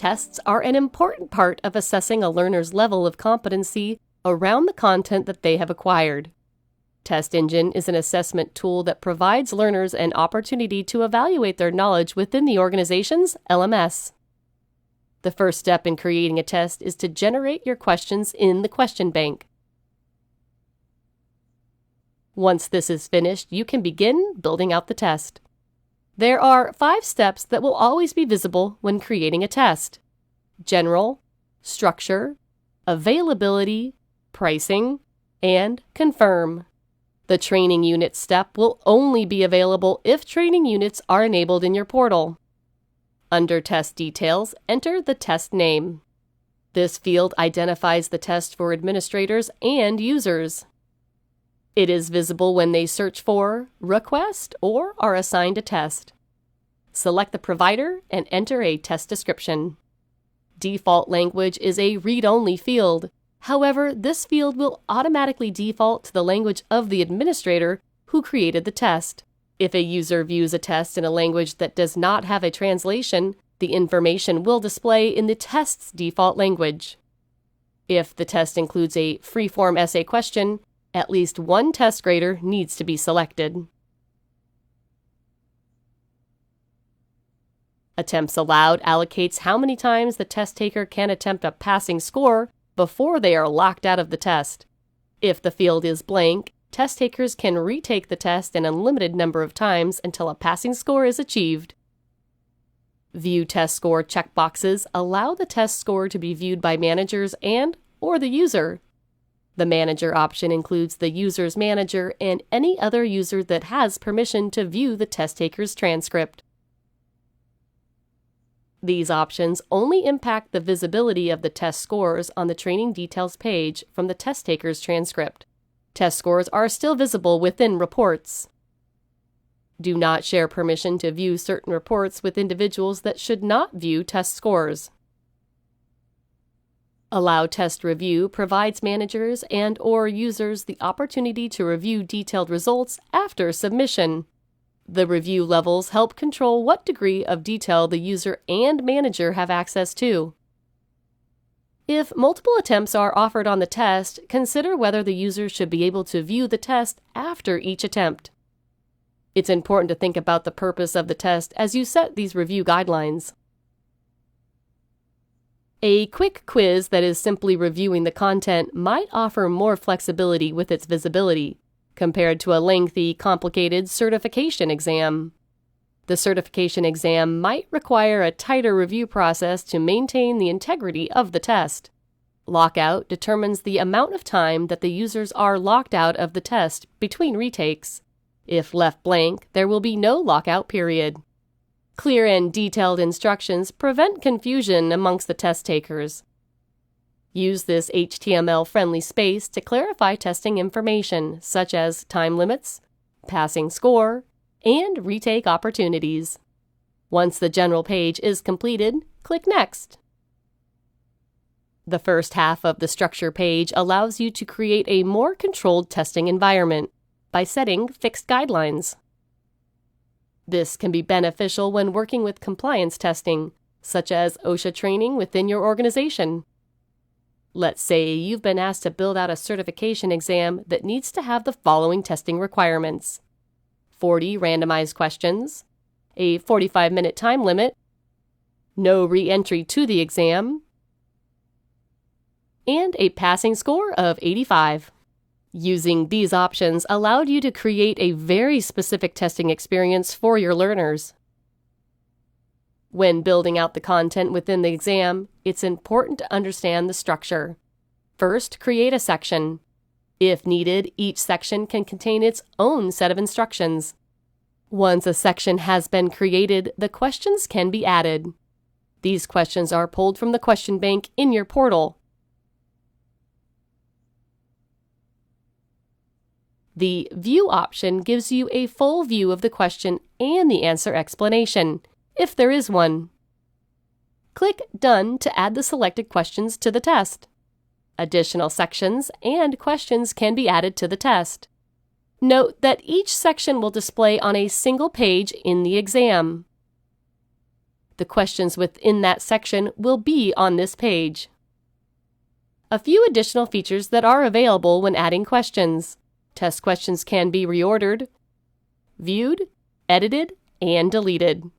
Tests are an important part of assessing a learner's level of competency around the content that they have acquired. Test Engine is an assessment tool that provides learners an opportunity to evaluate their knowledge within the organization's LMS. The first step in creating a test is to generate your questions in the question bank. Once this is finished, you can begin building out the test. There are 5 steps that will always be visible when creating a test: general, structure, availability, pricing, and confirm. The training unit step will only be available if training units are enabled in your portal. Under Test Details, enter the test name. This field identifies the test for administrators and users. It is visible when they search for, request, or are assigned a test. Select the provider and enter a test description. Default language is a read-only field. However, this field will automatically default to the language of the administrator who created the test. If a user views a test in a language that does not have a translation, the information will display in the test's default language. If the test includes a free-form essay question, at least one test grader needs to be selected. Attempts allowed allocates how many times the test taker can attempt a passing score before they are locked out of the test. If the field is blank, test takers can retake the test an unlimited number of times until a passing score is achieved. View test score checkboxes allow the test score to be viewed by managers and/or the user. The manager option includes the user's manager and any other user that has permission to view the test taker's transcript. These options only impact the visibility of the test scores on the training details page from the test taker's transcript. Test scores are still visible within reports. Do not share permission to view certain reports with individuals that should not view test scores. Allow Test Review provides managers and/or users the opportunity to review detailed results after submission. The review levels help control what degree of detail the user and manager have access to. If multiple attempts are offered on the test, consider whether the user should be able to view the test after each attempt. It's important to think about the purpose of the test as you set these review guidelines. A quick quiz that is simply reviewing the content might offer more flexibility with its visibility, compared to a lengthy, complicated certification exam. The certification exam might require a tighter review process to maintain the integrity of the test. Lockout determines the amount of time that the users are locked out of the test between retakes. If left blank, there will be no lockout period. Clear and detailed instructions prevent confusion amongst the test takers. Use this HTML-friendly space to clarify testing information, such as time limits, passing score, and retake opportunities. Once the general page is completed, click Next. The first half of the structure page allows you to create a more controlled testing environment by setting fixed guidelines. This can be beneficial when working with compliance testing, such as OSHA training within your organization. Let's say you've been asked to build out a certification exam that needs to have the following testing requirements: 40 randomized questions, a 45-minute time limit, no re-entry to the exam, and a passing score of 85. Using these options allowed you to create a very specific testing experience for your learners. When building out the content within the exam, it's important to understand the structure. First, create a section. If needed, each section can contain its own set of instructions. Once a section has been created, the questions can be added. These questions are pulled from the question bank in your portal. The View option gives you a full view of the question and the answer explanation, if there is one. Click Done to add the selected questions to the test. Additional sections and questions can be added to the test. Note that each section will display on a single page in the exam. The questions within that section will be on this page. A few additional features that are available when adding questions. Test questions can be reordered, viewed, edited, and deleted.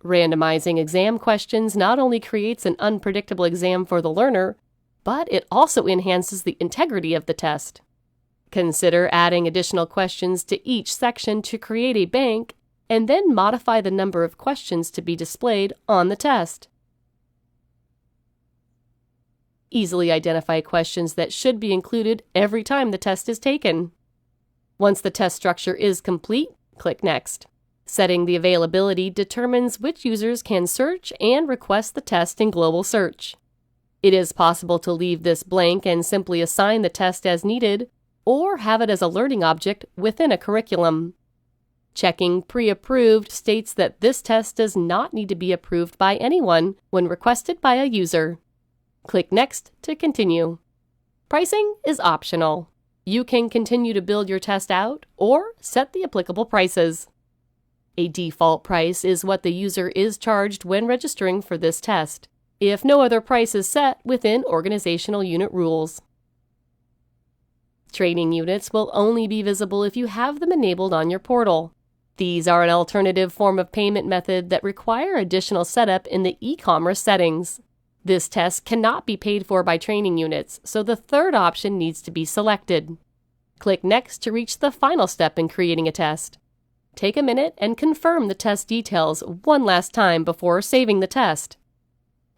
Randomizing exam questions not only creates an unpredictable exam for the learner, but it also enhances the integrity of the test. Consider adding additional questions to each section to create a bank, and then modify the number of questions to be displayed on the test. Easily identify questions that should be included every time the test is taken. Once the test structure is complete, click Next. Setting the availability determines which users can search and request the test in global search. It is possible to leave this blank and simply assign the test as needed, or have it as a learning object within a curriculum. Checking Pre-Approved states that this test does not need to be approved by anyone when requested by a user. Click Next to continue. Pricing is optional. You can continue to build your test out or set the applicable prices. A default price is what the user is charged when registering for this test, if no other price is set within organizational unit rules. Training units will only be visible if you have them enabled on your portal. These are an alternative form of payment method that require additional setup in the e-commerce settings. This test cannot be paid for by training units, so the third option needs to be selected. Click Next to reach the final step in creating a test. Take a minute and confirm the test details one last time before saving the test.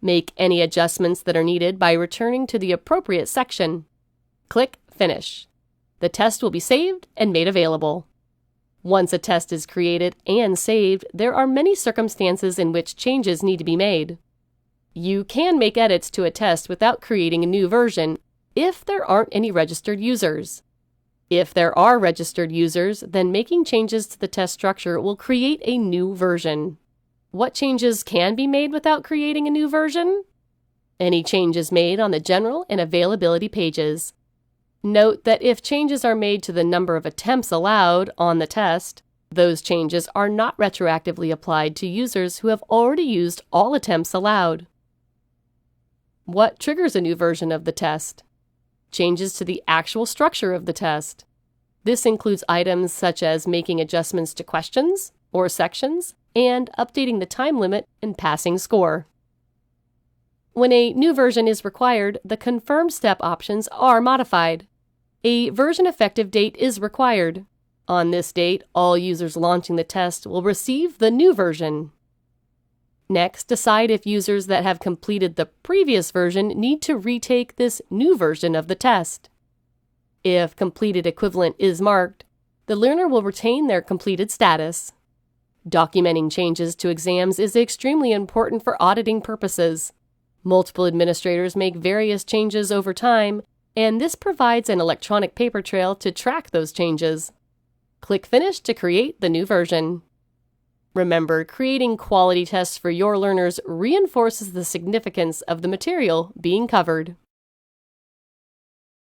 Make any adjustments that are needed by returning to the appropriate section. Click Finish. The test will be saved and made available. Once a test is created and saved, there are many circumstances in which changes need to be made. You can make edits to a test without creating a new version if there aren't any registered users. If there are registered users, then making changes to the test structure will create a new version. What changes can be made without creating a new version? Any changes made on the general and availability pages. Note that if changes are made to the number of attempts allowed on the test, those changes are not retroactively applied to users who have already used all attempts allowed. What triggers a new version of the test? Changes to the actual structure of the test. This includes items such as making adjustments to questions or sections and updating the time limit and passing score. When a new version is required, the confirmed step options are modified. A version effective date is required. On this date, all users launching the test will receive the new version. Next, decide if users that have completed the previous version need to retake this new version of the test. If completed equivalent is marked, the learner will retain their completed status. Documenting changes to exams is extremely important for auditing purposes. Multiple administrators make various changes over time, and this provides an electronic paper trail to track those changes. Click Finish to create the new version. Remember, creating quality tests for your learners reinforces the significance of the material being covered.